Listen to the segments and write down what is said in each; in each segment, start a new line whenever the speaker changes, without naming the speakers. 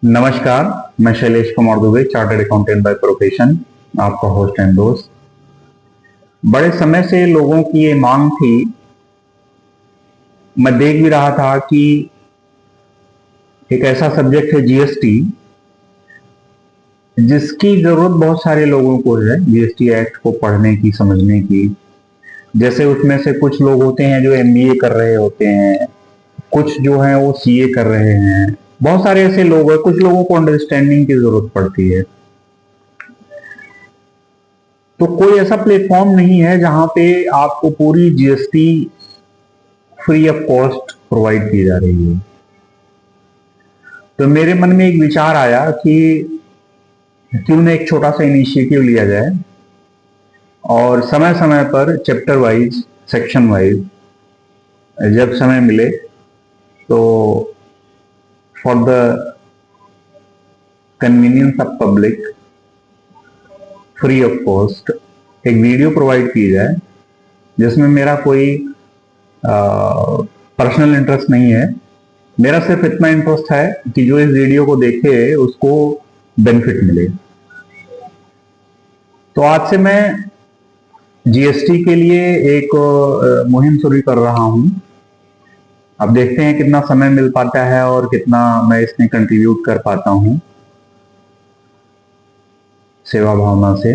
नमस्कार, मैं Shailesh Kumar Dubey, chartered accountant by profession, आपका होस्ट एंड दोस्त। बड़े समय से लोगों की ये मांग थी, मैं देख भी रहा था कि एक ऐसा सब्जेक्ट है जीएसटी, जिसकी जरूरत बहुत सारे लोगों को है, जीएसटी एक्ट को पढ़ने की, समझने की। जैसे उसमें से कुछ लोग होते हैं जो एमबीए कर रहे होते हैं, कुछ जो है वो सीए कर रहे हैं, बहुत सारे ऐसे लोग हैं। कुछ लोगों को अंडरस्टैंडिंग की जरूरत पड़ती है। तो कोई ऐसा प्लेटफॉर्म नहीं है जहां पे आपको पूरी GST free of cost provide की जा रही है। तो मेरे मन में एक विचार आया कि क्यों ना एक छोटा सा इनिशिएटिव लिया जाए और समय समय पर चैप्टर वाइज, सेक्शन वाइज जब समय मिले तो for the convenience of public free of cost एक वीडियो प्रोवाइड की जाए, जिसमें मेरा कोई पर्सनल इंटरेस्ट नहीं है। मेरा सिर्फ इतना इंटरेस्ट है कि जो इस वीडियो को देखे उसको बेनिफिट मिले। तो आज से मैं जीएसटी के लिए एक मुहिम शुरू कर रहा हूं। अब देखते हैं कितना समय मिल पाता है और कितना मैं इसमें कंट्रीब्यूट कर पाता हूं सेवा भावना से।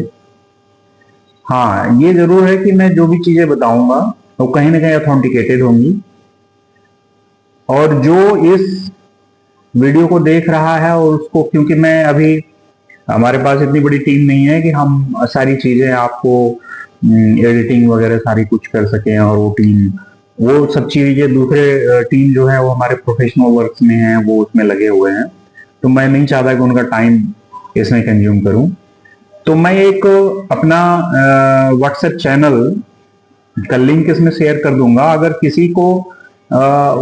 हाँ, ये जरूर है कि मैं जो भी चीजें बताऊंगा वो कहीं ना कहीं ऑथेंटिकेटेड होंगी, और जो इस वीडियो को देख रहा है और उसको, क्योंकि मैं अभी, हमारे पास इतनी बड़ी टीम नहीं है कि हम सारी चीजें आपको एडिटिंग वगैरह सारी कुछ कर सकें, और वो सब चीजें दूसरे टीम जो है वो हमारे प्रोफेशनल वर्क्स में है, वो उसमें लगे हुए हैं। तो मैं नहीं चाहता कि उनका टाइम इसमें कंज्यूम करूं। तो मैं एक अपना व्हाट्सएप चैनल का लिंक इसमें शेयर कर दूंगा। अगर किसी को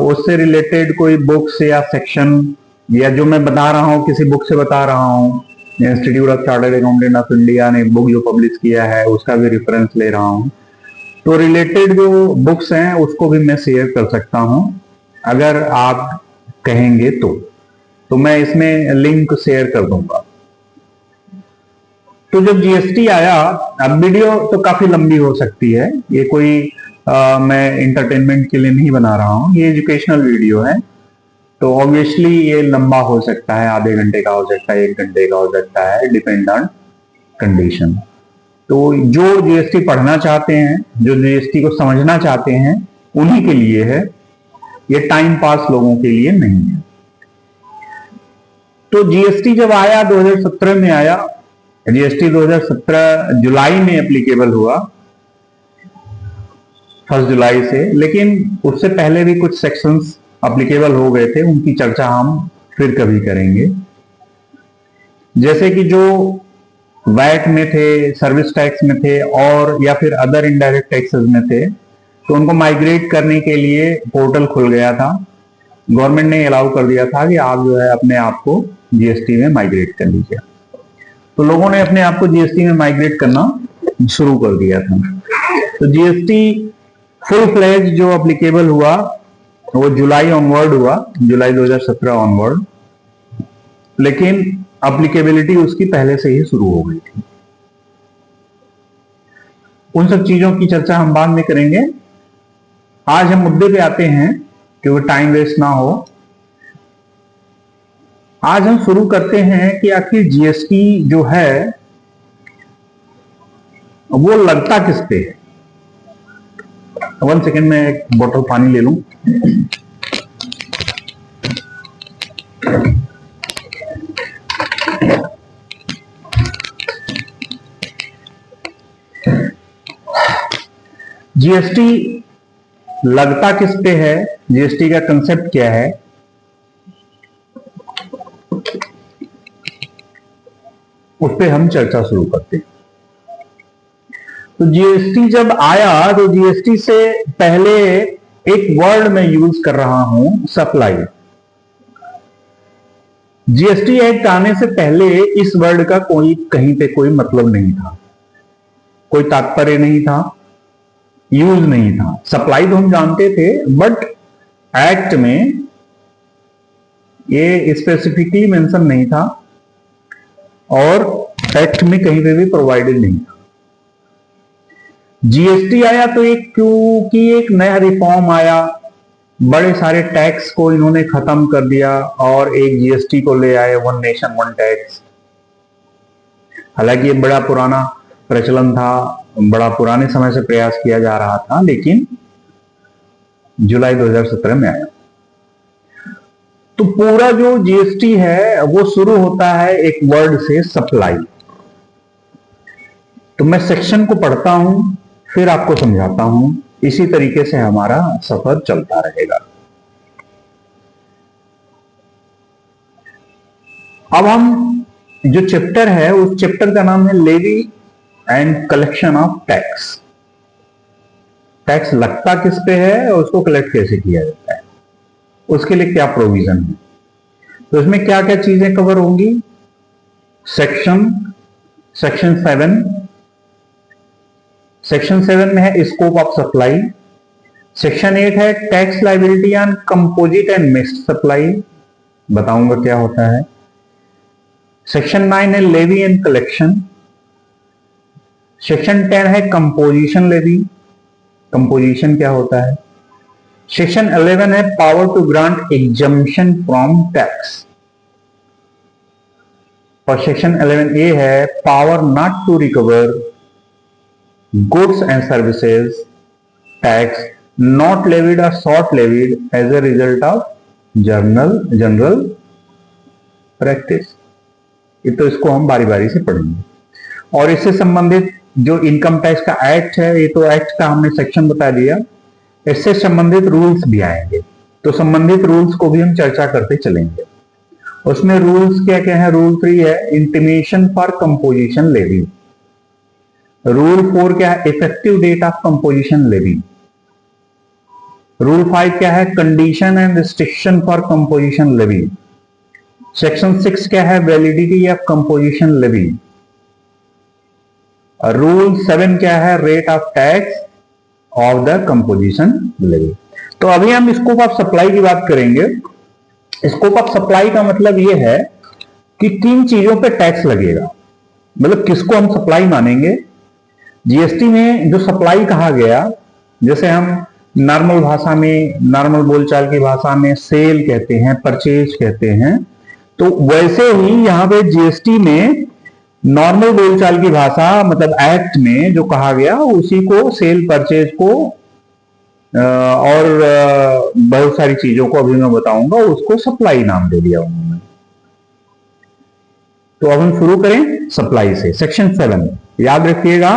उससे रिलेटेड कोई बुक्स या सेक्शन, या जो मैं बता रहा हूँ किसी बुक से बता रहा हूँ, institute of chartered accountant of India ने बुक जो पब्लिश किया है उसका भी रेफरेंस ले रहा हूँ, तो रिलेटेड जो बुक्स हैं उसको भी मैं शेयर कर सकता हूँ अगर आप कहेंगे तो मैं इसमें लिंक शेयर कर दूंगा। तो जब जीएसटी आया, अब वीडियो तो काफी लंबी हो सकती है, ये कोई मैं इंटरटेनमेंट के लिए नहीं बना रहा हूँ, ये एजुकेशनल वीडियो है। तो ऑब्वियसली ये लंबा हो सकता है, आधे घंटे का हो सकता है, 1 घंटे का हो सकता है, डिपेंड ऑन कंडीशन। तो जो जीएसटी पढ़ना चाहते हैं, जो जीएसटी को समझना चाहते हैं, उन्हीं के लिए है, ये टाइम पास लोगों के लिए नहीं है। तो जीएसटी जब आया 2017 में आया, जीएसटी 2017 जुलाई में एप्लीकेबल हुआ, 1 जुलाई से। लेकिन उससे पहले भी कुछ सेक्शंस एप्लीकेबल हो गए थे, उनकी चर्चा हम फिर कभी करेंगे। जैसे कि जो वैट में थे, सर्विस टैक्स में थे, और या फिर अदर इनडायरेक्ट टैक्सेस में थे, तो उनको माइग्रेट करने के लिए पोर्टल खुल गया था। गवर्नमेंट ने अलाउ कर दिया था कि आप जो है अपने आप को जीएसटी में माइग्रेट कर लीजिए। तो लोगों ने अपने आप को जीएसटी में माइग्रेट करना शुरू कर दिया था। तो जीएसटी फुल फ्लेज जो एप्लीकेबल हुआ वो जुलाई ऑनवर्ड हुआ, जुलाई 2017 ऑनवर्ड। लेकिन एप्लीकेबिलिटी उसकी पहले से ही शुरू हो गई थी। उन सब चीजों की चर्चा हम बाद में करेंगे। आज हम मुद्दे पे आते हैं क्योंकि टाइम वेस्ट ना हो। आज हम शुरू करते हैं कि आखिर जीएसटी जो है वो लगता किस पे है। 1 सेकेंड में एक बोतल पानी ले लूं। जीएसटी लगता किस पे है, जीएसटी का कंसेप्ट क्या है, उस पे हम चर्चा शुरू करते हैं। तो जीएसटी जब आया तो जीएसटी से पहले एक वर्ड मैं यूज कर रहा हूं, सप्लाई। जीएसटी एक्ट आने से पहले इस वर्ड का कोई कहीं पे कोई मतलब नहीं था, कोई तात्पर्य नहीं था, यूज नहीं था। सप्लाई तो हम जानते थे, बट एक्ट में ये स्पेसिफिकली मेंशन नहीं था और एक्ट में कहीं पे भी प्रोवाइडेड नहीं था। जीएसटी आया तो एक क्योंकि एक नया रिफॉर्म आया, बड़े सारे टैक्स को इन्होंने खत्म कर दिया और एक जीएसटी को ले आए, वन नेशन वन टैक्स। हालांकि ये बड़ा पुराना प्रचलन था, बड़ा पुराने समय से प्रयास किया जा रहा था, लेकिन जुलाई 2017 में आया। तो पूरा जो जीएसटी है वो शुरू होता है एक वर्ड से, सप्लाई। तो मैं सेक्शन को पढ़ता हूं फिर आपको समझाता हूं, इसी तरीके से हमारा सफर चलता रहेगा। अब हम जो चैप्टर है उस चैप्टर का नाम है levy and collection of tax. Tax लगता किस पे है और उसको कलेक्ट कैसे किया जाता है, उसके लिए क्या प्रोविजन है। तो इसमें क्या क्या चीजें कवर होंगी। सेक्शन 7 में है स्कोप ऑफ सप्लाई। सेक्शन 8 है tax liability on composite and mixed supply, बताऊंगा क्या होता है। सेक्शन 9 है लेवी एंड कलेक्शन। सेक्शन 10 है कंपोजिशन लेवी, कंपोजिशन क्या होता है। सेक्शन 11 है power to grant exemption from tax, और सेक्शन 11A है power not to recover goods and services tax not levied or short levied as a result of general practice. ये तो इसको हम बारी बारी से पढ़ेंगे। और इससे संबंधित जो इनकम टैक्स का एक्ट है, ये तो एक्ट का हमने सेक्शन बता दिया, इससे संबंधित रूल्स भी आएंगे, तो संबंधित रूल्स को भी हम चर्चा करते चलेंगे। उसमें रूल्स क्या क्या है। रूल 3 है intimation for composition levy. Rule 4 क्या है, effective date of composition levy. Rule 5 क्या है, condition and restriction for composition levy. Section 6 क्या है, validity of composition levy. Rule 7 क्या है, rate of tax of the composition levy. तो अभी हम स्कोप ऑफ सप्लाई की बात करेंगे। स्कोप ऑफ सप्लाई का मतलब यह है कि किन चीजों पे टैक्स लगेगा, मतलब किसको हम सप्लाई मानेंगे। जीएसटी में जो सप्लाई कहा गया, जैसे हम नॉर्मल भाषा में, नॉर्मल बोलचाल की भाषा में सेल कहते हैं, परचेज कहते हैं, तो वैसे ही यहां पे जीएसटी में नॉर्मल बोलचाल की भाषा मतलब एक्ट में जो कहा गया उसी को, सेल परचेज को और बहुत सारी चीजों को अभी मैं बताऊंगा, उसको सप्लाई नाम दे दिया उन्होंने। तो अब हम शुरू करें सप्लाई से। सेक्शन 7 याद रखिएगा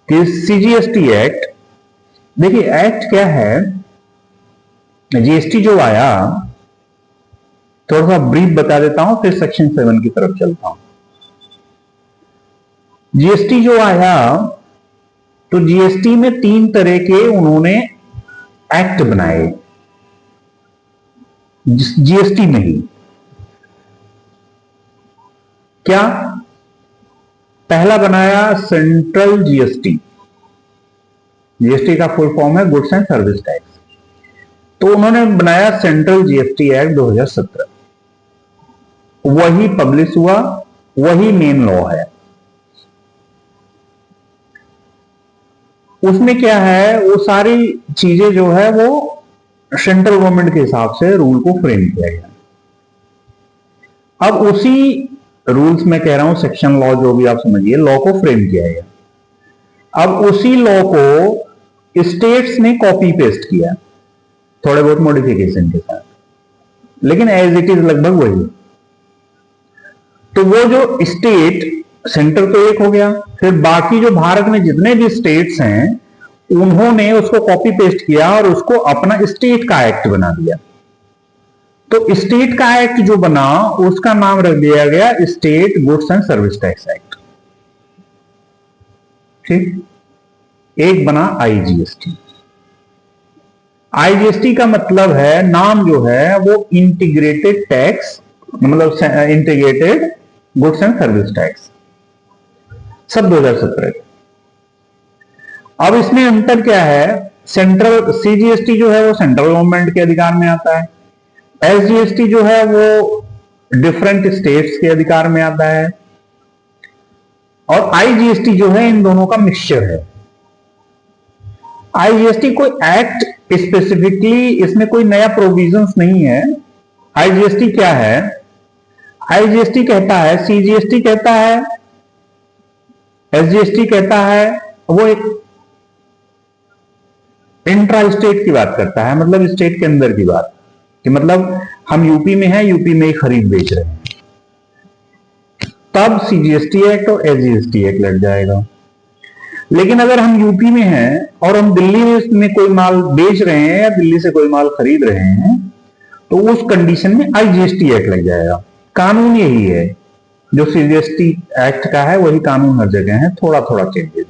कि सीजीएसटी एक्ट, देखिए एक्ट क्या है, जीएसटी जो आया थोड़ा सा ब्रीफ बता देता हूं फिर सेक्शन 7 की तरफ चलता हूं। जीएसटी जो आया तो जीएसटी में 3 तरह के उन्होंने एक्ट बनाए जीएसटी में ही। क्या पहला बनाया सेंट्रल जीएसटी। जीएसटी का फुल फॉर्म है गुड्स एंड सर्विस टैक्स। तो उन्होंने बनाया सेंट्रल जीएसटी एक्ट 2017, वही पब्लिश हुआ, वही मेन लॉ है। उसमें क्या है, वो सारी चीजें जो है वो सेंट्रल गवर्नमेंट के हिसाब से रूल को फ्रेम किया गया। अब उसी रूल्स में कह रहा हूं, सेक्शन लॉ जो भी आप समझिए, लॉ को फ्रेम किया गया। अब उसी लॉ को स्टेट्स ने कॉपी पेस्ट किया, थोड़े बहुत मॉडिफिकेशन के साथ, लेकिन एज इट इज लगभग वही। तो वो जो स्टेट, सेंटर तो एक हो गया, फिर बाकी जो भारत में जितने भी स्टेट्स हैं उन्होंने उसको कॉपी पेस्ट किया और उसको अपना स्टेट का एक्ट बना दिया। तो स्टेट का एक्ट जो बना उसका नाम रख दिया गया state goods and service tax act. ठीक, एक बना आईजीएसटी। आईजीएसटी का मतलब है, नाम जो है वो इंटीग्रेटेड टैक्स, मतलब integrated goods and service tax, सब 2017। अब इसमें अंतर क्या है, सेंट्रल सीजीएसटी जो है वो सेंट्रल गवर्नमेंट के अधिकार में आता है, एसजीएसटी जो है वो डिफरेंट स्टेट्स के अधिकार में आता है, और आईजीएसटी जो है इन दोनों का मिक्सचर है। आईजीएसटी कोई एक्ट स्पेसिफिकली, इसमें कोई नया प्रोविजंस नहीं है। आईजीएसटी क्या है? आईजीएसटी कहता है, सीजीएसटी कहता है, एसजीएसटी कहता है, वो एक इंट्रा स्टेट की बात करता है, मतलब स्टेट के अंदर की बात, कि मतलब हम यूपी में हैं, यूपी में ही खरीद बेच रहे हैं, तब सीजीएसटी एक्ट और एसजीएसटी एक्ट लग जाएगा। लेकिन अगर हम यूपी में हैं और हम दिल्ली में कोई माल बेच रहे हैं या दिल्ली से कोई माल खरीद रहे हैं, तो उस कंडीशन में आईजीएसटी एक्ट लग जाएगा। कानून यही है, जो सीजीएसटी एक्ट का है वही कानून हर जगह है, थोड़ा थोड़ा चेंजेस,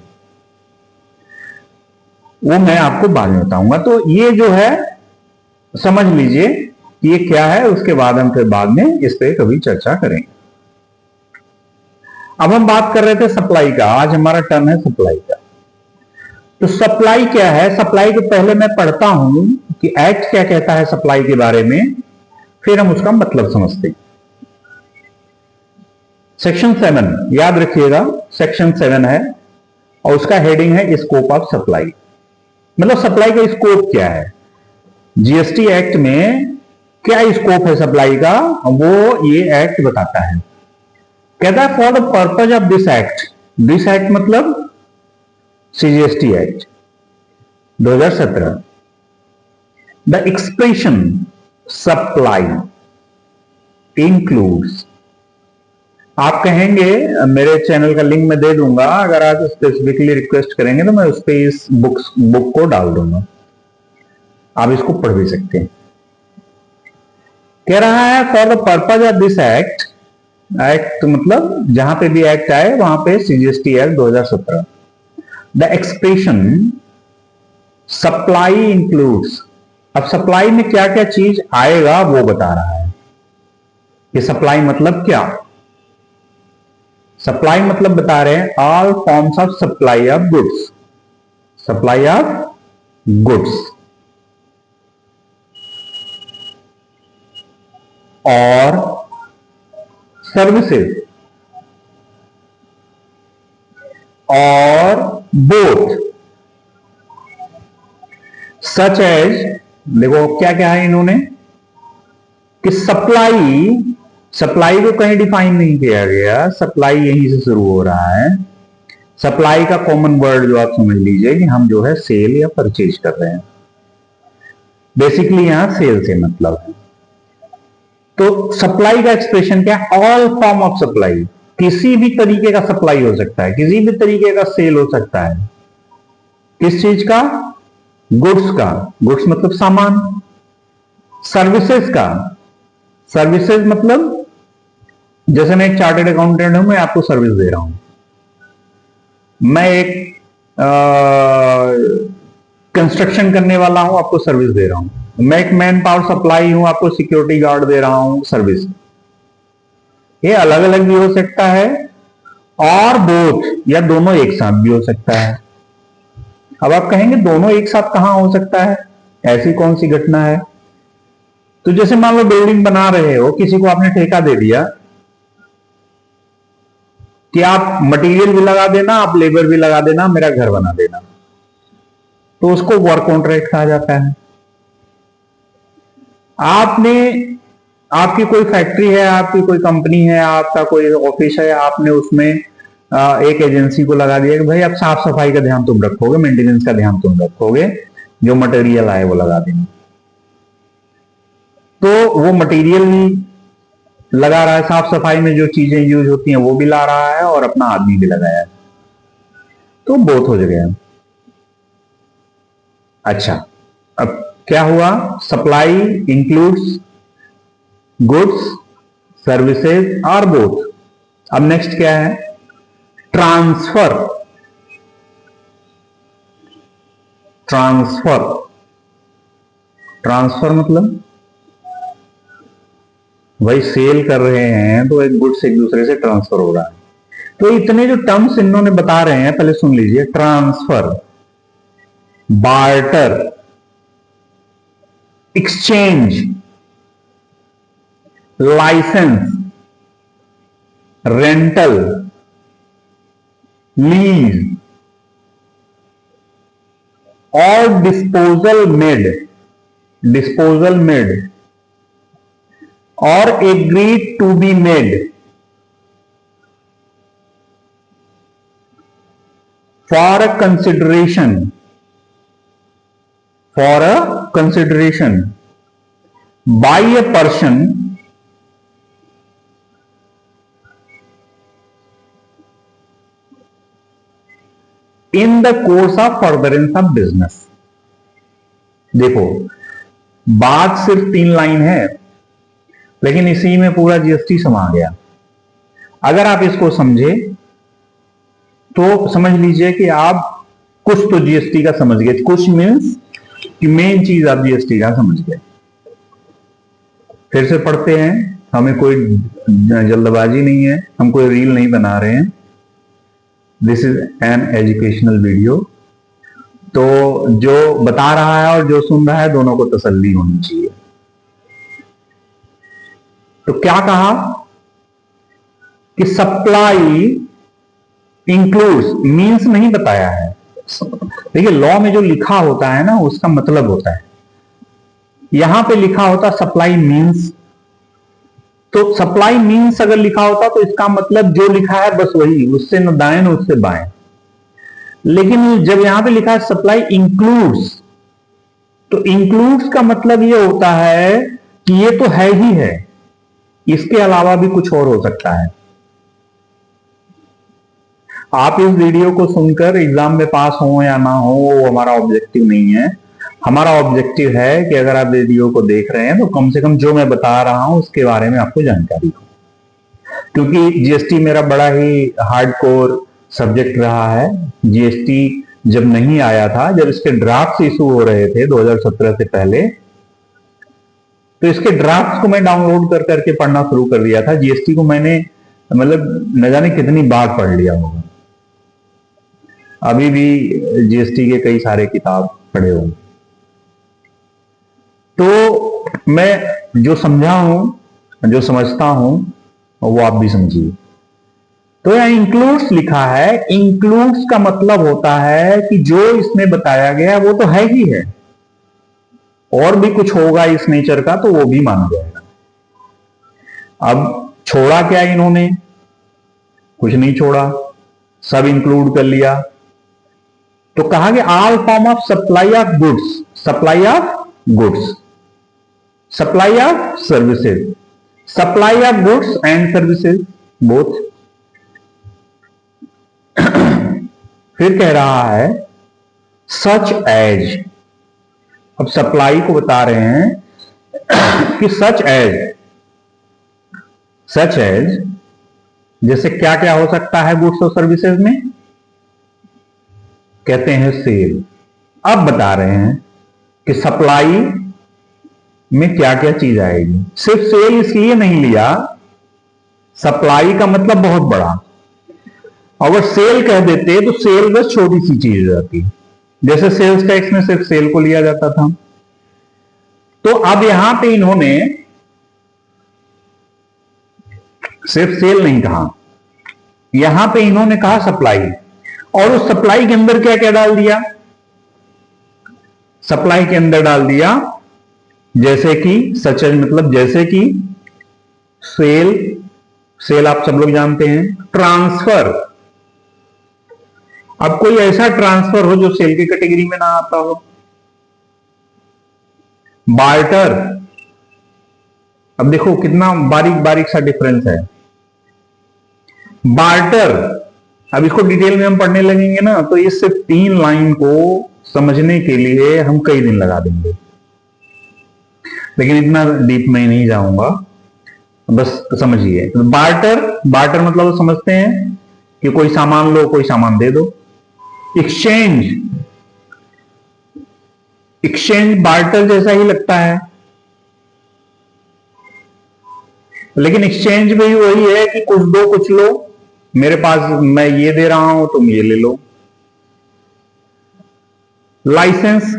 वो मैं आपको बाद में बताऊंगा। तो ये जो है समझ लीजिए कि ये क्या है, उसके बाद हम फिर बाद में इस पे कभी चर्चा करेंगे। अब हम बात कर रहे थे सप्लाई का, आज हमारा टर्न है सप्लाई का। तो सप्लाई क्या है? सप्लाई को पहले मैं पढ़ता हूं कि एक्ट क्या कहता है सप्लाई के बारे में, फिर हम उसका मतलब समझते हैं। सेक्शन 7 याद रखिएगा, सेक्शन 7 है और उसका हेडिंग है स्कोप ऑफ सप्लाई। मतलब सप्लाई का स्कोप क्या है, जीएसटी एक्ट में क्या स्कोप है सप्लाई का, वो ये एक्ट बताता है। कहता है for the purpose of this act मतलब CGST act 2017, the expression supply includes, आप कहेंगे मेरे चैनल का लिंक मैं दे दूंगा, अगर आप स्पेसिफिकली रिक्वेस्ट करेंगे तो मैं उस पर इस बुक को डाल दूंगा, आप इसको पढ़ भी सकते हैं। कह रहा है for the purpose of this act मतलब जहां पे भी एक्ट आए वहां पे CGST act 2017, the expression supply includes, अब सप्लाई में क्या क्या चीज आएगा वो बता रहा है कि सप्लाई मतलब क्या। सप्लाई मतलब बता रहे हैं all forms of supply of goods, supply of goods और सर्विसेज और बोथ सच एज, देखो क्या क्या है इन्होंने, कि सप्लाई को कहीं डिफाइन नहीं किया गया, सप्लाई यहीं से शुरू हो रहा है। सप्लाई का कॉमन वर्ड जो आप समझ लीजिए कि हम जो है सेल या परचेज कर रहे हैं, बेसिकली यहां सेल से मतलब है। तो सप्लाई का एक्सप्रेशन क्या है? ऑल फॉर्म ऑफ सप्लाई, किसी भी तरीके का सप्लाई हो सकता है, किसी भी तरीके का सेल हो सकता है। किस चीज का? गुड्स का, गुड्स मतलब सामान। सर्विसेज का, सर्विसेज मतलब जैसे मैं एक चार्टर्ड अकाउंटेंट हूं, मैं आपको सर्विस दे रहा हूं, मैं एक कंस्ट्रक्शन करने वाला हूं, आपको सर्विस दे रहा हूं, मैं एक मैन पावर सप्लाई हूं, आपको सिक्योरिटी गार्ड दे रहा हूं सर्विस। ये अलग अलग भी हो सकता है और बोथ या दोनों एक साथ भी हो सकता है। अब आप कहेंगे दोनों एक साथ कहां हो सकता है, ऐसी कौन सी घटना है? तो जैसे मान लो बिल्डिंग बना रहे हो, किसी को आपने ठेका दे दिया कि आप मटेरियल भी लगा देना, आप लेबर भी लगा देना, मेरा घर बना देना, तो उसको वर्क कॉन्ट्रैक्ट कहा जाता है। आपने, आपकी कोई फैक्ट्री है, आपकी कोई कंपनी है, आपका कोई ऑफिस है, आपने उसमें एक एजेंसी को लगा दिया कि भाई अब साफ सफाई का ध्यान तुम रखोगे, मेंटेनेंस का ध्यान तुम रखोगे, जो मटेरियल आए वो लगा देना। तो वो मटेरियल लगा रहा है, साफ सफाई में जो चीजें यूज होती हैं वो भी ला रहा है और अपना आदमी भी लगाया है, तो बोथ हो गया। अच्छा, अब क्या हुआ? सप्लाई इंक्लूड्स गुड्स, सर्विसेज और बोथ। अब नेक्स्ट क्या है? ट्रांसफर। ट्रांसफर, ट्रांसफर मतलब भाई सेल कर रहे हैं तो एक गुड्स एक दूसरे से ट्रांसफर हो रहा है। तो इतने जो टर्म्स इन्होंने बता रहे हैं पहले सुन लीजिए। Transfer, barter, exchange, licence, rental, lease और डिस्पोजल मेड और agreed to be made for a consideration by a person in the course of furtherance of business। देखो, बात सिर्फ 3 लाइन है, लेकिन इसी में पूरा जीएसटी समा गया। अगर आप इसको समझे तो समझ लीजिए कि आप कुछ तो जीएसटी का समझ गए। कुछ मीन्स कि मेन चीज आप जीएसटी का समझ गए। फिर से पढ़ते हैं, हमें कोई जल्दबाजी नहीं है, हम कोई रील नहीं बना रहे हैं। This is an educational video. तो जो बता रहा है और जो सुन रहा है, दोनों को तसल्ली होनी चाहिए। तो क्या कहा कि सप्लाई इंक्लूड्स, मीन्स नहीं बताया है। देखिए, लॉ में जो लिखा होता है ना, उसका मतलब होता है। यहां पे लिखा होता सप्लाई मीन्स, तो सप्लाई मीन्स अगर लिखा होता तो इसका मतलब जो लिखा है बस वही, उससे न दाएं न उससे बाएं। लेकिन जब यहां पे लिखा है सप्लाई इंक्लूड्स, तो इंक्लूड्स का मतलब ये होता है कि ये तो है ही है, इसके अलावा भी कुछ और हो सकता है। आप इस वीडियो को सुनकर एग्जाम में पास हो या ना हो, वो हमारा ऑब्जेक्टिव नहीं है। हमारा ऑब्जेक्टिव है कि अगर आप वीडियो को देख रहे हैं तो कम से कम जो मैं बता रहा हूं उसके बारे में आपको जानकारी हो। क्योंकि जीएसटी मेरा बड़ा ही हार्डकोर सब्जेक्ट रहा है। जीएसटी जब नहीं आया था, जब इसके ड्राफ्ट इशू हो रहे थे 2017 से पहले, तो इसके ड्राफ्ट को मैं डाउनलोड कर करके पढ़ना शुरू कर दिया था। जीएसटी को मैंने मतलब न जाने कितनी बार पढ़ लिया होगा। अभी भी जीएसटी के कई सारे किताब पढ़े होंगे। तो मैं जो समझा हूं, जो समझता हूं, वो आप भी समझिए। तो यहां इंक्लूड्स लिखा है। इंक्लूड्स का मतलब होता है कि जो इसमें बताया गया वो तो है ही है, और भी कुछ होगा इस नेचर का तो वो भी माना जाएगा। अब छोड़ा क्या इन्होंने? कुछ नहीं छोड़ा, सब इंक्लूड कर लिया। तो कहा कि all form of supply of goods, supply of goods, supply of services, supply of goods and services both. फिर कह रहा है सच एज, अब सप्लाई को बता रहे हैं कि सच एज जैसे क्या क्या हो सकता है गुड्स और सर्विसेज में, कहते हैं सेल। अब बता रहे हैं कि सप्लाई में क्या क्या चीज आएगी। सिर्फ सेल इसलिए नहीं लिया, सप्लाई का मतलब बहुत बड़ा। अगर सेल कह देते तो सेल बस छोटी सी चीज हो जाती, जैसे सेल्स टैक्स में सिर्फ सेल को लिया जाता था। तो अब यहां पे इन्होंने सिर्फ सेल नहीं कहा, यहां पे इन्होंने कहा सप्लाई। और उस सप्लाई के अंदर क्या क्या डाल दिया? सप्लाई के अंदर डाल दिया जैसे कि सच मतलब जैसे कि सेल, सेल आप सब लोग जानते हैं। ट्रांसफर, अब कोई ऐसा ट्रांसफर हो जो सेल की कैटेगरी में ना आता हो। बार्टर, अब देखो कितना बारीक बारीक सा डिफरेंस है। बार्टर, अब इसको डिटेल में हम पढ़ने लगेंगे ना, तो इस सिर्फ 3 लाइन को समझने के लिए हम कई दिन लगा देंगे, लेकिन इतना डीप में नहीं जाऊंगा, बस समझिए। बार्टर, बार्टर मतलब समझते हैं कि कोई सामान लो कोई सामान दे दो। एक्सचेंज, एक्सचेंज बार्टर जैसा ही लगता है, लेकिन एक्सचेंज भी वही है कि कुछ दो कुछ लो, मेरे पास मैं ये दे रहा हूं तुम ये ले लो। लाइसेंस,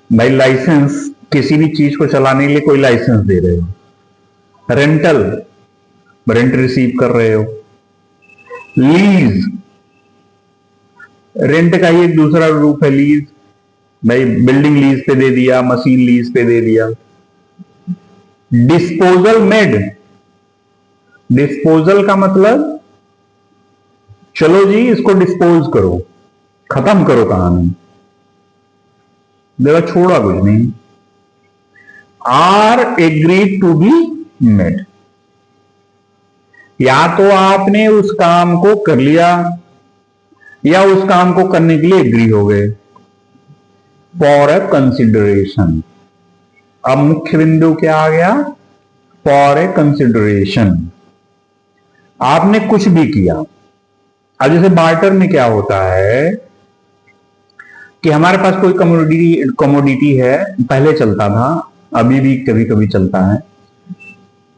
भाई लाइसेंस किसी भी चीज को चलाने के लिए कोई लाइसेंस दे रहे हो, रेंटल, रेंट रिसीव कर रहे हो। लीज, रेंट का ही एक दूसरा रूप है लीज, भाई बिल्डिंग लीज पे दे दिया, मशीन लीज पे दे दिया। डिस्पोजल मेड, डिस्पोजल का मतलब चलो जी इसको डिस्पोज करो, खत्म करो कहानी, देखो छोड़ा कुछ नहीं। Are agreed to be made, या तो आपने उस काम को कर लिया या उस काम को करने के लिए एग्री हो गए। फॉर ए कंसिडरेशन, अब मुख्य बिंदु क्या आ गया, फॉर ए कंसिडरेशन। आपने कुछ भी किया। अब जैसे बार्टर में क्या होता है कि हमारे पास कोई कमोडिटी है, पहले चलता था, अभी भी कभी कभी चलता है,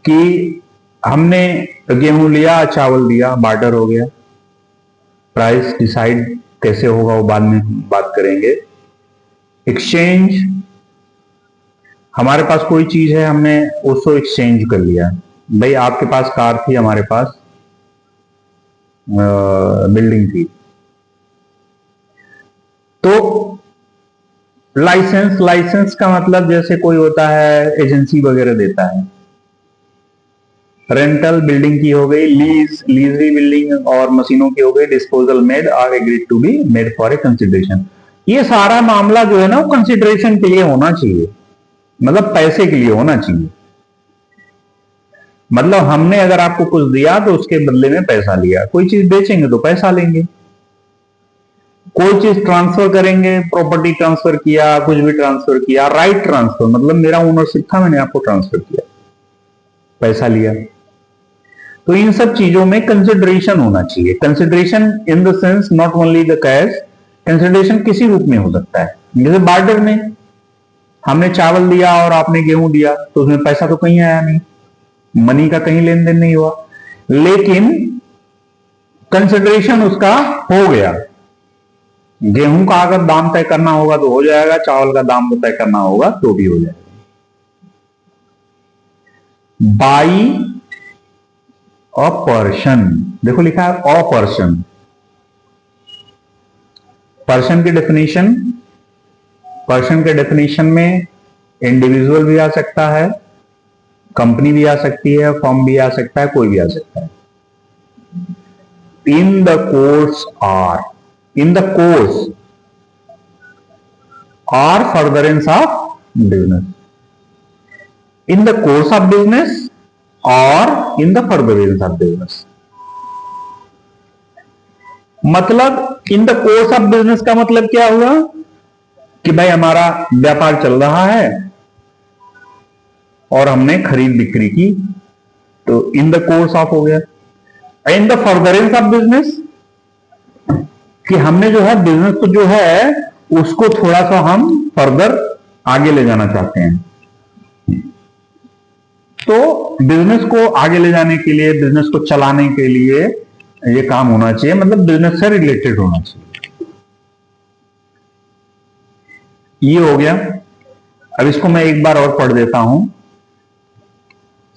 कि हमने गेहूं लिया, चावल दिया, बार्टर हो गया। प्राइस डिसाइड कैसे होगा वो बाद में बात करेंगे। एक्सचेंज, हमारे पास कोई चीज है, हमने उसको एक्सचेंज कर लिया। भाई आपके पास कार थी, हमारे पास बिल्डिंग थी। तो लाइसेंस, लाइसेंस का मतलब जैसे कोई होता है एजेंसी वगैरह देता है। रेंटल, बिल्डिंग की हो गई। लीज, लीज भी बिल्डिंग और मशीनों की हो गई। Disposal made are agreed to be made for a consideration. ये सारा मामला जो है ना, कंसिडरेशन के लिए होना चाहिए, मतलब पैसे के लिए होना चाहिए। मतलब हमने अगर आपको कुछ दिया तो उसके बदले में पैसा लिया। कोई चीज बेचेंगे तो पैसा लेंगे, कोई चीज ट्रांसफर करेंगे, प्रॉपर्टी ट्रांसफर किया, कुछ भी ट्रांसफर किया, राइट ट्रांसफर मतलब मेरा ओनरशिप था, मैंने आपको ट्रांसफर किया, पैसा लिया। तो इन सब चीजों में कंसिडरेशन होना चाहिए। Consideration in the sense not only the cash, consideration किसी रूप में हो सकता है। जैसे बार्टर में हमने चावल दिया और आपने गेहूं दिया, तो उसमें पैसा तो कहीं आया नहीं, मनी का कहीं लेन देन नहीं हुआ, लेकिन कंसिडरेशन उसका हो गया। गेहूं का अगर दाम तय करना होगा तो हो जाएगा, चावल का दाम तय करना होगा तो भी हो जाएगा। बाई अ पर्सन, देखो लिखा है अ पर्सन। पर्सन की डेफिनेशन, पर्सन के डेफिनेशन में इंडिविजुअल भी आ सकता है, कंपनी भी आ सकती है, फर्म भी आ सकता है, कोई भी आ सकता है। In the course or, in the course or furtherance of business, in the course of business or in the furtherance of business. मतलब in the course of business का मतलब क्या हुआ कि भाई हमारा व्यापार चल रहा है और हमने खरीद बिक्री की, तो इन द कोर्स ऑफ हो गया। इन द फर्दरेंस ऑफ बिजनेस, कि हमने जो है बिजनेस को जो है उसको थोड़ा सा हम फर्दर आगे ले जाना चाहते हैं। तो बिजनेस को आगे ले जाने के लिए, बिजनेस को चलाने के लिए ये काम होना चाहिए, मतलब बिजनेस से रिलेटेड होना चाहिए। ये हो गया। अब इसको मैं एक बार और पढ़ देता हूं।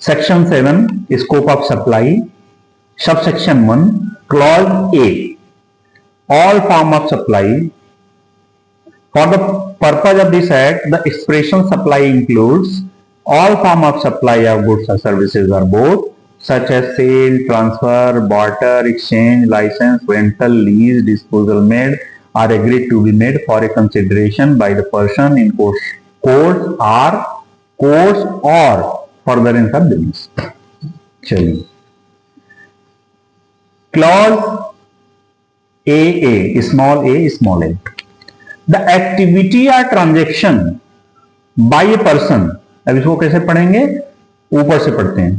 सेक्शन 7, स्कोप ऑफ सप्लाई, सब section 1, clause A, all form of supply. For the purpose of this act, the expression supply includes all form of supply of goods or services or both, such as sale, transfer, barter, exchange, license, rental, lease, disposal made are agreed to be made for a consideration by the person in course or furtherance of business. चलिए, clause A, small a, the activity or transaction by a person. अब इसको कैसे पढ़ेंगे, ऊपर से पढ़ते हैं।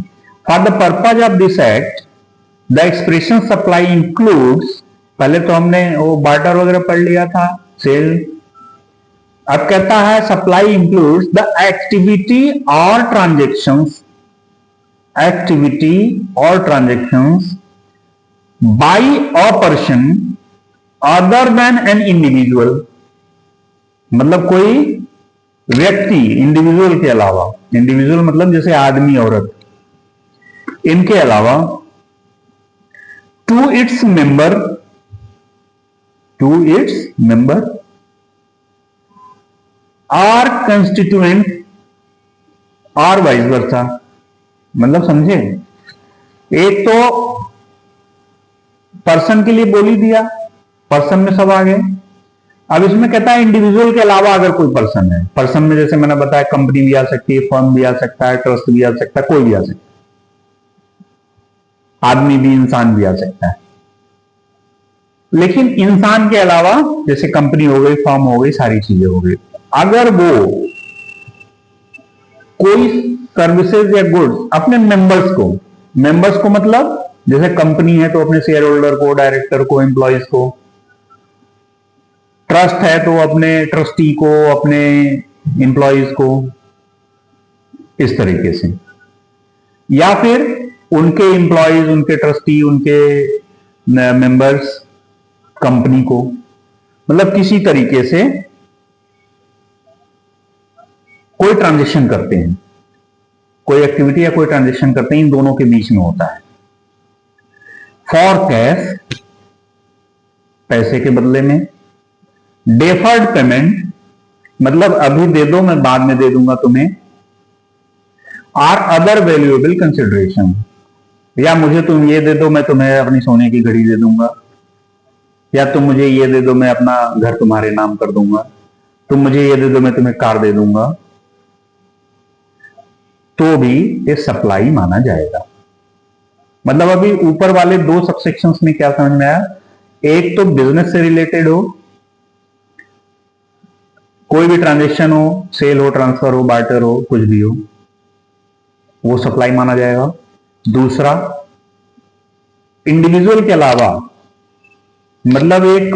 For the purpose of this act, the expression supply includes, पहले तो हमने वो बार्टर वगैरह पढ़ लिया था, सेल। अब कहता है सप्लाई इंक्लूड्स द एक्टिविटी और transactions by a person other than an individual, मतलब कोई व्यक्ति, इंडिविजुअल के अलावा। इंडिविजुअल मतलब जैसे आदमी, औरत, इनके अलावा to its member or constituent or vice versa. मतलब समझे, एक तो पर्सन के लिए बोल ही दिया, पर्सन में सब आ गए। अब इसमें कहता है इंडिविजुअल के अलावा अगर कोई पर्सन है, पर्सन में जैसे मैंने बताया कंपनी भी आ सकती है, फर्म भी आ सकता है, ट्रस्ट भी आ सकता है, कोई भी आ सकता है, आदमी भी, इंसान भी आ सकता है। लेकिन इंसान के अलावा जैसे कंपनी हो गई, फर्म हो गई, सारी चीजें हो गई, अगर वो कोई सर्विसेज या गुड्स अपने मेंबर्स को मतलब जैसे कंपनी है तो अपने शेयर होल्डर को, डायरेक्टर को, एम्प्लॉयज को, ट्रस्ट है तो अपने ट्रस्टी को, अपने एम्प्लॉयज को, इस तरीके से, या फिर उनके एम्प्लॉयज, उनके ट्रस्टी, उनके मेंबर्स कंपनी को, मतलब किसी तरीके से कोई ट्रांजेक्शन करते हैं, कोई एक्टिविटी या कोई ट्रांजेक्शन करते हैं, इन दोनों के बीच में होता है। फॉर कैश, पैसे के बदले में। डेफर्ड पेमेंट, मतलब अभी दे दो मैं बाद में दे दूंगा तुम्हें। आर अदर वैल्यूएबल कंसिडरेशन, या मुझे तुम ये दे दो मैं तुम्हें अपनी सोने की घड़ी दे दूंगा, या तुम मुझे ये दे दो मैं अपना घर तुम्हारे नाम कर दूंगा, तुम मुझे ये दे दो मैं तुम्हें कार दे दूंगा, तो भी ये सप्लाई माना जाएगा। मतलब अभी ऊपर वाले दो सबसेक्शंस में क्या समझ में आया, एक तो बिजनेस से रिलेटेड हो, कोई भी ट्रांजेक्शन हो, सेल हो, ट्रांसफर हो, बार्टर हो, कुछ भी हो, वो सप्लाई माना जाएगा। दूसरा, इंडिविजुअल के अलावा, मतलब एक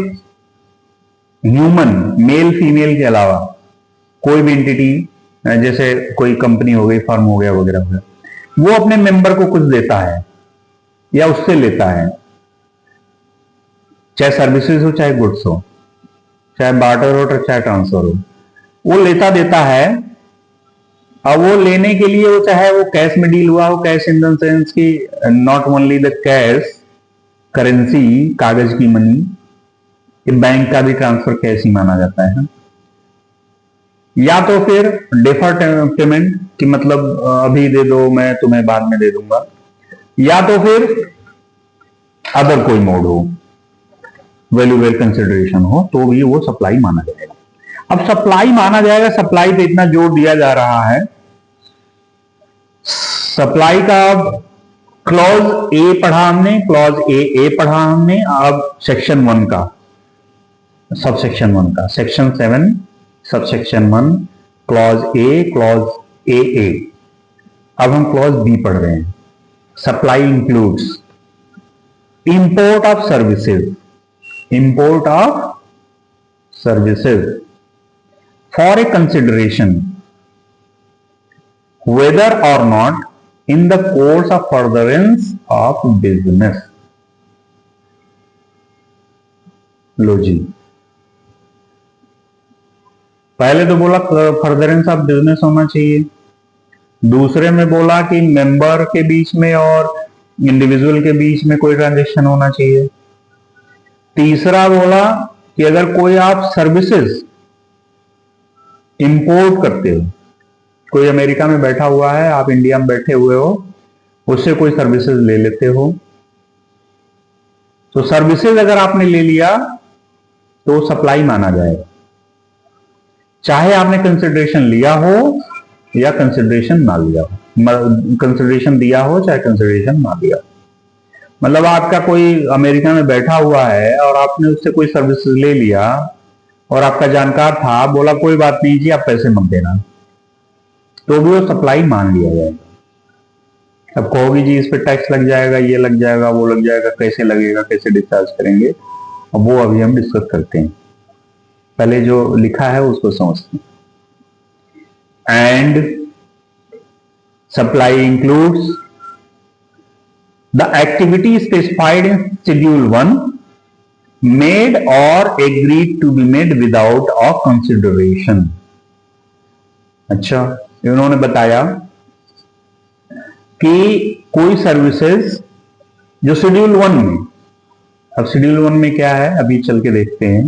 ह्यूमन, मेल फीमेल के अलावा कोई भी एंटिटी, जैसे कोई कंपनी हो गई, फर्म हो गया, वगैरह वगैरह, वो अपने मेंबर को कुछ देता है या उससे लेता है, चाहे सर्विसेज हो, चाहे गुड्स हो, चाहे बार्टर हो, चाहे ट्रांसफर हो, वो लेता देता है। अब वो लेने के लिए वो चाहे वो कैश में डील हुआ हो, कैश इन द सेंस की not only the cash, currency, कागज की मनी, बैंक का भी ट्रांसफर कैश ही माना जाता है। या तो फिर डेफर्ड पेमेंट कि मतलब अभी दे दो मैं तुम्हें बाद में दे दूंगा, या तो फिर अदर कोई मोड हो, वैल्यूएबल कंसिडरेशन हो, तो भी वो सप्लाई माना जाएगा। अब सप्लाई माना जाएगा, सप्लाई पे इतना जोर दिया जा रहा है। सप्लाई का क्लॉज ए पढ़ा हमने, क्लॉज ए पढ़ा हमने। अब सेक्शन 1 का, सब सेक्शन 1 का, सेक्शन 7 सबसेक्शन 1, क्लॉज ए। अब हम क्लॉज बी पढ़ रहे हैं। Supply includes import of services for a consideration whether or not in the course of furtherance of business। लो जी, पहले तो बोला फर्दरेंस ऑफ बिजनेस होना चाहिए, दूसरे में बोला कि मेंबर के बीच में और इंडिविजुअल के बीच में कोई ट्रांजेक्शन होना चाहिए, तीसरा बोला कि अगर कोई आप सर्विसेज इंपोर्ट करते हो, कोई अमेरिका में बैठा हुआ है, आप इंडिया में बैठे हुए हो, उससे कोई सर्विसेज ले लेते हो, तो सर्विसेज अगर आपने ले लिया तो सप्लाई माना जाएगा, चाहे आपने कंसिडरेशन लिया हो या कंसिडरेशन ना लिया हो, कंसिडरेशन दिया हो चाहे कंसिडरेशन ना दिया हो। मतलब आपका कोई अमेरिका में बैठा हुआ है और आपने उससे कोई सर्विसेज ले लिया और आपका जानकार था, बोला कोई बात नहीं जी आप पैसे मत देना, तो भी वो सप्लाई मान लिया जाएगा। अब कहोगी जी इस पे टैक्स लग जाएगा, ये लग जाएगा, वो लग जाएगा, कैसे लगेगा, कैसे डिस्चार्ज करेंगे, अब वो अभी हम डिस्कस करते हैं, पहले जो लिखा है उसको समझते हैं। And supply includes the activity specified in schedule 1 made और agreed to be made without of consideration. अच्छा, इन्होंने बताया कि कोई सर्विसेज जो शेड्यूल 1 में, अब शेड्यूल 1 में क्या है अभी चल के देखते हैं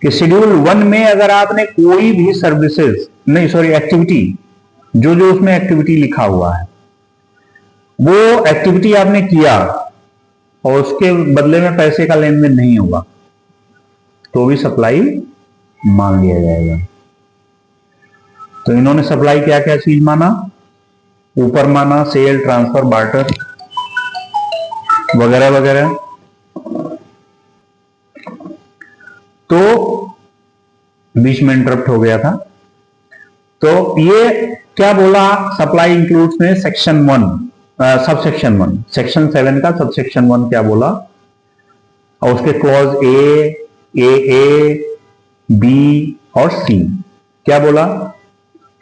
कि शेड्यूल 1 में अगर आपने कोई भी सर्विसेज नहीं सॉरी एक्टिविटी, जो जो उसमें एक्टिविटी लिखा हुआ है वो एक्टिविटी आपने किया और उसके बदले में पैसे का लेन देन नहीं होगा तो भी सप्लाई मान लिया जाएगा। तो इन्होंने सप्लाई क्या क्या चीज माना, ऊपर माना सेल, ट्रांसफर, बार्टर वगैरह वगैरह। तो बीच में इंटरप्ट हो गया था। तो ये क्या बोला, सप्लाई इंक्लूड्स में सेक्शन 1 सबसेक्शन 1, सेक्शन 7 का सबसेक्शन 1 क्या बोला, और उसके क्लॉज ए, बी और सी क्या बोला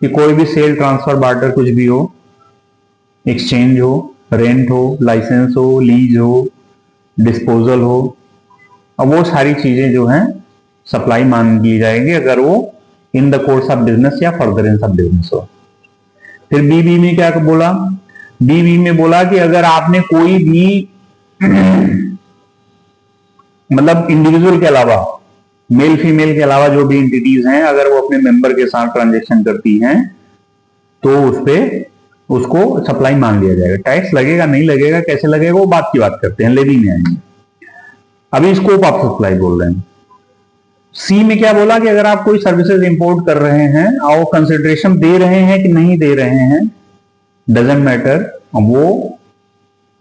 कि कोई भी सेल, ट्रांसफर, बार्टर कुछ भी हो, एक्सचेंज हो, रेंट हो, लाइसेंस हो, लीज हो, डिस्पोजल हो, अब वो सारी चीजें जो हैं सप्लाई मान ली जाएंगी अगर वो इन द कोर्स ऑफ बिजनेस या फर्दरेंस ऑफ बिजनेस हो। फिर बी में क्या बोला, बी में बोला कि अगर आपने कोई भी मतलब इंडिविजुअल के अलावा, मेल फीमेल के अलावा जो भी एंटिटीज हैं, अगर वो अपने मेंबर के साथ ट्रांजैक्शन करती हैं तो उस पे उसको सप्लाई मान लिया जाएगा। टैक्स लगेगा नहीं लगेगा, कैसे लगेगा वो बात की बात करते हैं, लेवी में आएंगे। अभी स्कोप ऑफ सप्लाई बोल रहे हैं। सी में क्या बोला कि अगर आप कोई सर्विसेज इंपोर्ट कर रहे हैं और कंसिडरेशन दे रहे हैं कि नहीं दे रहे हैं, डजंट मैटर, वो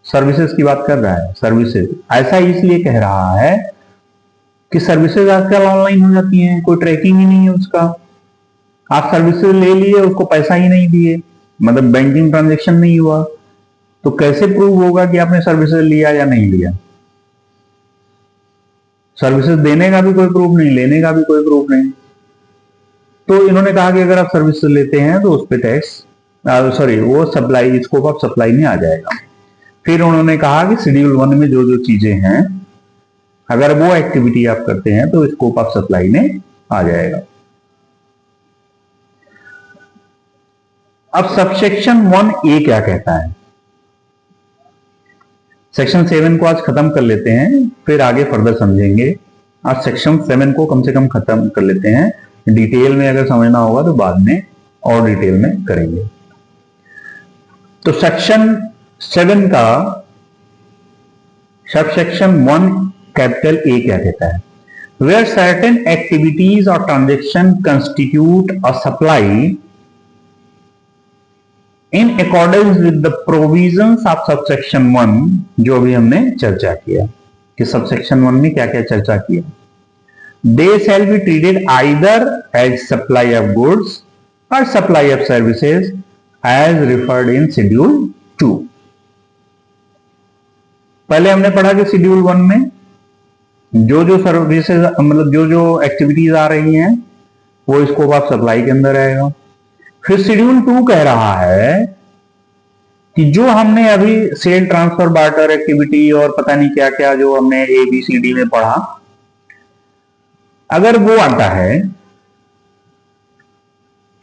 सर्विसेज की बात कर रहा है। सर्विसेज ऐसा इसलिए कह रहा है कि सर्विसेज आजकल ऑनलाइन हो जाती हैं, कोई ट्रैकिंग ही नहीं है उसका। आप सर्विसेज ले लिए, उसको पैसा ही नहीं दिए, मतलब बैंकिंग ट्रांजैक्शन नहीं हुआ, तो कैसे प्रूव होगा कि आपने सर्विसेज लिया या नहीं लिया। सर्विसेज देने का भी कोई प्रूफ नहीं, लेने का भी कोई प्रूफ नहीं। तो इन्होंने कहा कि अगर आप सर्विसेज लेते हैं तो उस पर टैक्स वो सप्लाई, स्कोप ऑफ सप्लाई में आ जाएगा। फिर उन्होंने कहा कि शेड्यूल 1 में जो जो चीजें हैं अगर वो एक्टिविटी आप करते हैं तो स्कोप ऑफ सप्लाई में आ जाएगा। अब सबसेक्शन 1A क्या कहता है, सेक्शन 7 को आज खत्म कर लेते हैं, फिर आगे फर्दर समझेंगे। आज सेक्शन 7 को कम से कम खत्म कर लेते हैं, डिटेल में अगर समझना होगा तो बाद में और डिटेल में करेंगे। तो सेक्शन 7 का सबसेक्शन 1 कैपिटल ए क्या कहता है, वेयर सर्टेन एक्टिविटीज और transaction constitute a supply in accordance with the provisions of subsection 1, जो भी हमने चर्चा किया कि सबसेक्शन 1 में क्या क्या चर्चा किया। They shall be treated either as supply of goods or supply of services as referred in schedule 2। पहले हमने पढ़ा कि शेड्यूल 1 में जो जो सर्विसेज मतलब जो जो एक्टिविटीज आ रही हैं वो स्कोप ऑफ सप्लाई के अंदर आएगा। फिर शेड्यूल 2 कह रहा है कि जो हमने अभी सेल, ट्रांसफर, बार्टर एक्टिविटी और पता नहीं क्या क्या जो हमने ABCD में पढ़ा, अगर वो आता है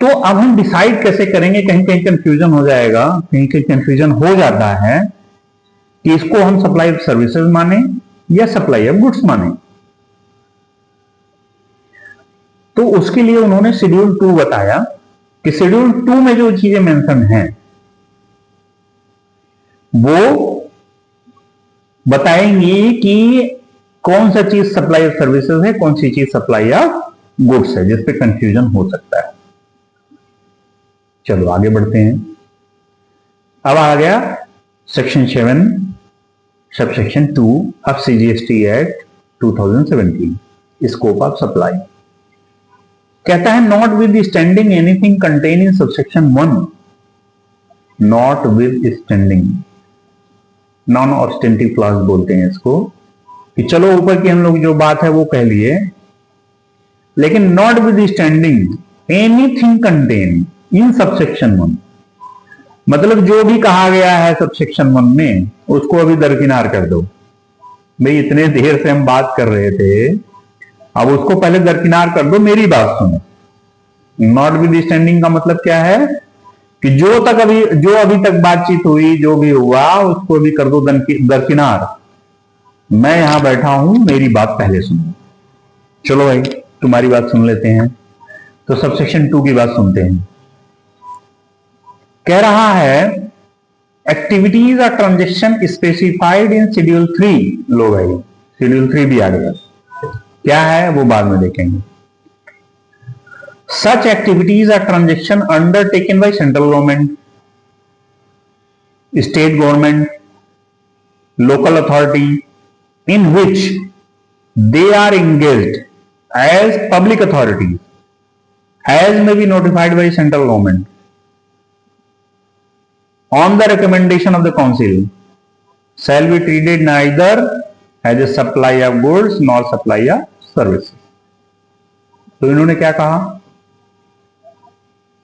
तो अब हम डिसाइड कैसे करेंगे, कहीं कहीं कंफ्यूजन हो जाएगा, कहीं कहीं कंफ्यूजन हो जाता है कि इसको हम सप्लाई ऑफ सर्विसेज माने या सप्लाई ऑफ गुड्स माने। तो उसके लिए उन्होंने शेड्यूल 2 बताया कि शेड्यूल 2 में जो चीजें मेंशन हैं वो बताएंगी कि कौन सा चीज सप्लाई ऑफ सर्विसेज है, कौन सी चीज सप्लाई ऑफ गुड्स है, जिसपे कंफ्यूजन हो सकता है। चलो आगे बढ़ते हैं। अब आ गया section 7 subsection 2 of CGST act 2017, scope of supply. कहता है notwithstanding anything contain in subsection 1, notwithstanding, non obstante clause बोलते हैं इसको, कि चलो ऊपर की हम लोग जो बात है वो कह लिए, लेकिन not with standing anything contain in subsection 1, मतलब जो भी कहा गया है सबसेक्शन 1 में उसको अभी दरकिनार कर दो। भाई इतने देर से हम बात कर रहे थे, अब उसको पहले दरकिनार कर दो, मेरी बात सुनो। नॉट विद स्टैंडिंग का मतलब क्या है कि जो अभी तक बातचीत हुई, जो भी हुआ उसको भी कर दो दरकिनार। मैं यहां बैठा हूं, मेरी बात पहले सुनो। चलो भाई, तुम्हारी बात सुन लेते हैं। तो सबसेक्शन 2 की बात सुनते हैं। कह रहा है एक्टिविटीज और ट्रांजेक्शन स्पेसिफाइड इन शेड्यूल 3। लो भाई, शेड्यूल 3 भी आ गया। क्या है वो बाद में देखेंगे। Such activities are transaction undertaken by central government, state government, local authority, in which they are engaged as public authorities, as may be notified by central government, on the recommendation of the council, shall be treated neither as a supply of goods nor supply of services। तो इन्होंने क्या कहा,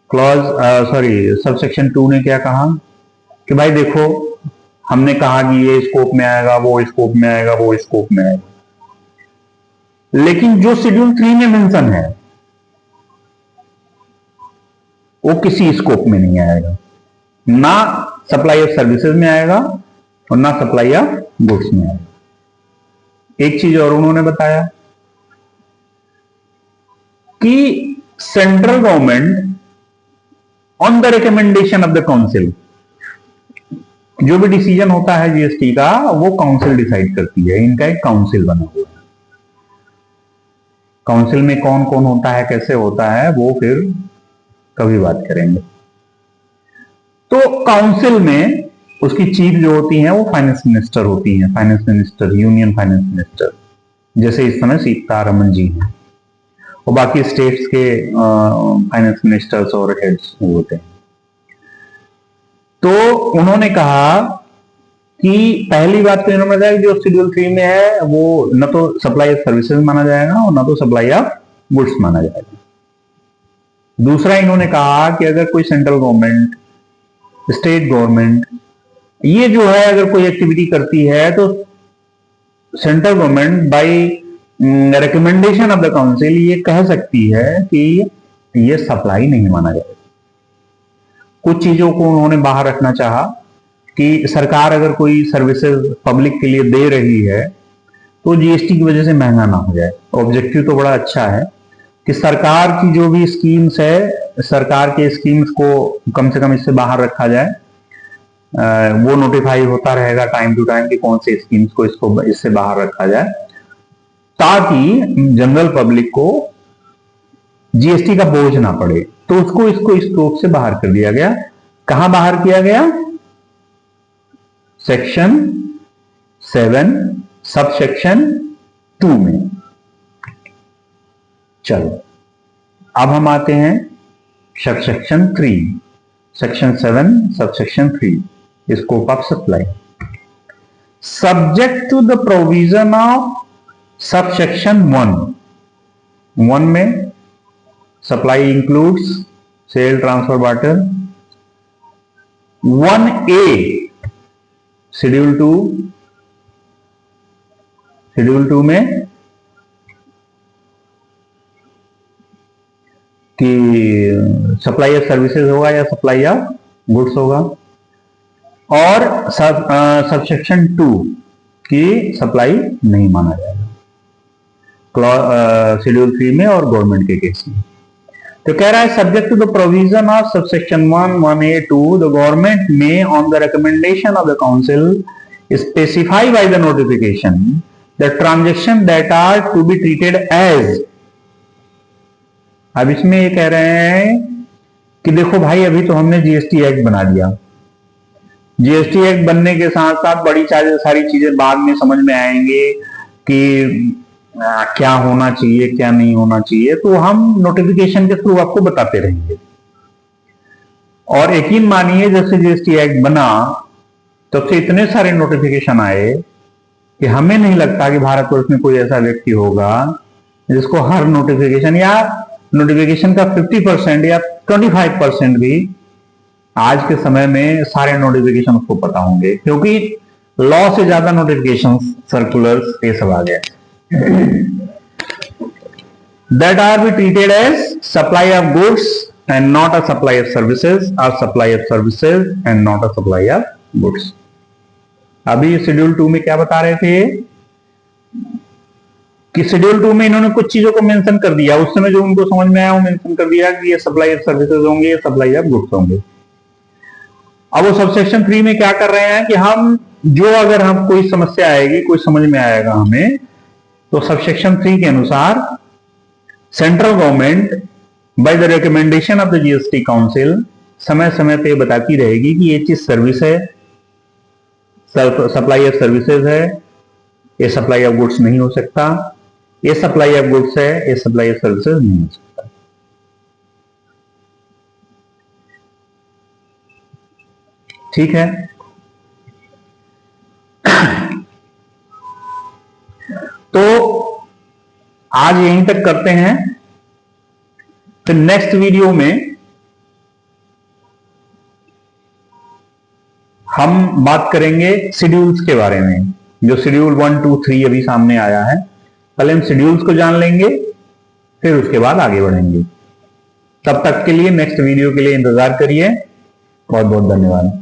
subsection 2 ने क्या कहा कि भाई देखो, हमने कहा कि ये स्कोप में आएगा, वो स्कोप में आएगा, वो स्कोप में आएगा, लेकिन जो शेड्यूल 3 में मेंशन है वो किसी स्कोप में नहीं आएगा। ना सप्लाई ऑफ सर्विसेज में आएगा और ना सप्लाई ऑफ गुड्स में आएगा। एक चीज और उन्होंने बताया कि central government on the recommendation of the council, जो भी डिसीजन होता है जीएसटी का वो काउंसिल डिसाइड करती है। इनका एक काउंसिल बना हुआ है। काउंसिल में कौन कौन होता है, कैसे होता है, वो फिर कभी बात करेंगे। तो काउंसिल में उसकी चीफ जो होती है वो फाइनेंस मिनिस्टर होती है, finance minister, union finance minister, जैसे इस समय सीतारमण जी हैं, और बाकी स्टेट्स के फाइनेंस मिनिस्टर्स और हेड्स होते हैं। तो उन्होंने कहा कि पहली बात तो इन्होंने बताया कि जो शेड्यूल 3 में है वो न तो सप्लाई ऑफ सर्विसेज माना जाएगा और न तो सप्लाई ऑफ गुड्स माना जाएगा। दूसरा इन्होंने कहा कि अगर कोई सेंट्रल गवर्नमेंट, स्टेट गवर्नमेंट ये जो है अगर कोई एक्टिविटी करती है तो central government by recommendation of the council ये कह सकती है कि ये सप्लाई नहीं माना जाएगा। कुछ चीजों को उन्होंने बाहर रखना चाहा कि सरकार अगर कोई सर्विसेज पब्लिक के लिए दे रही है तो जीएसटी की वजह से महंगा ना हो जाए। ऑब्जेक्टिव तो बड़ा अच्छा है कि सरकार की जो भी स्कीम्स है, सरकार के स्कीम्स को कम से कम इससे बाहर रखा जाए। वो नोटिफाई होता रहेगा टाइम टू टाइम कि कौन से स्कीम्स को इससे बाहर रखा जाए, ताकि जनरल पब्लिक को जीएसटी का बोझ ना पड़े। तो इसको स्कोप से बाहर कर दिया गया। कहां बाहर किया गया? सेक्शन 7 सब सेक्शन 2 में। चलो अब हम आते हैं सब section 3, section 7 sub section 3, scope of supply. Subject to the provision of sub section 1 में supply includes sale, transfer, barter. 1A schedule 2 में कि सप्लाई ऑफ सर्विसेज होगा या सप्लाई ऑफ गुड्स होगा, और सबसेक्शन 2 की सप्लाई नहीं माना जाएगा शेड्यूल 3 में और गवर्नमेंट के केस में। तो कह रहा है subject to the provision of subsection 1A2 the government may on the recommendation of the council specify by the notification the transaction that are to be treated as. अब इसमें ये कह रहे हैं कि देखो भाई, अभी तो हमने जीएसटी एक्ट बना दिया। जीएसटी एक्ट बनने के साथ साथ बड़ी सारी चीजें बाद में समझ में आएंगे कि क्या होना चाहिए, क्या नहीं होना चाहिए, तो हम नोटिफिकेशन के थ्रू आपको बताते रहेंगे। और यकीन मानिए जब से जीएसटी एक्ट बना तब से इतने सारे नोटिफिकेशन आए कि हमें नहीं लगता कि भारतवर्ष में कोई ऐसा व्यक्ति होगा जिसको हर नोटिफिकेशन या नोटिफिकेशन का 50% या 25% भी आज के समय में सारे नोटिफिकेशन उसको पता होंगे, क्योंकि लॉ से ज्यादा नोटिफिकेशन, सर्कुलर्स ये सब आ गया। that are be treated as supply of goods and not a supply of services, or supply of services and not a supply of goods. अभी शेड्यूल 2 में क्या बता रहे थे कि शेड्यूल 2 में इन्होंने कुछ चीजों को मेंशन कर दिया, उस समय जो उनको समझ में आया वो मेंशन कर दिया कि ये सप्लाई ऑफ सर्विसेज होंगे, ये सप्लाई ऑफ गुड्स होंगे। अब वो सबसेक्शन 3 में क्या कर रहे हैं कि हम जो अगर हम कोई समस्या आएगी, कोई समझ में आएगा हमें, तो सबसेक्शन 3 के अनुसार central government by the recommendation of the GST council समय समय पे बताती रहेगी कि ये चीज सर्विस है, सप्लाई ऑफ सर्विसेज है, ये सप्लाई ऑफ गुड्स नहीं हो सकता, ये सप्लाई ऑफ गुड्स है, ये सप्लाई ऑफ सर्विसेज नहीं हो सकता। ठीक है, तो आज यहीं तक करते हैं। फिर नेक्स्ट वीडियो में हम बात करेंगे शेड्यूल्स के बारे में, जो शेड्यूल 1, 2, 3 अभी सामने आया है। पहले हम शेड्यूल्स को जान लेंगे, फिर उसके बाद आगे बढ़ेंगे। तब तक के लिए नेक्स्ट वीडियो के लिए इंतजार करिए। बहुत बहुत धन्यवाद।